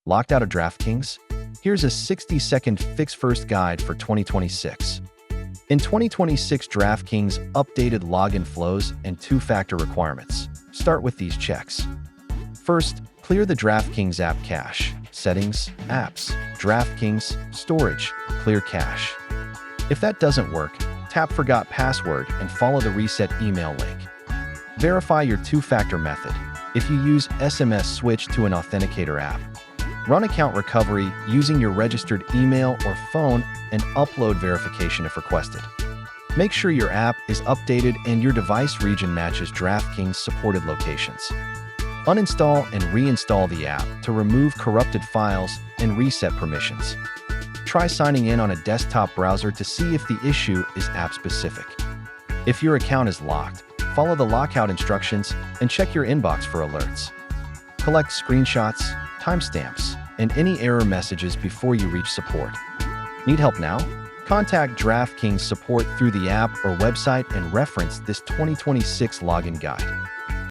Locked out of DraftKings? Here's a 60-second fix-first guide for 2026. In 2026, DraftKings updated login flows and two-factor requirements. Start with these checks. First, clear the DraftKings app cache. Settings, Apps, DraftKings, Storage, Clear Cache. If that doesn't work, tap Forgot Password and follow the reset email link. Verify your two-factor method. If you use SMS, switch to an authenticator app. Run account recovery using your registered email or phone and upload verification if requested. Make sure your app is updated and your device region matches DraftKings supported locations. Uninstall and reinstall the app to remove corrupted files and reset permissions. Try signing in on a desktop browser to see if the issue is app-specific. If your account is locked, follow the lockout instructions and check your inbox for alerts. Collect screenshots, timestamps, and any error messages before you reach support. Need help now? Contact DraftKings support through the app or website and reference this 2026 login guide.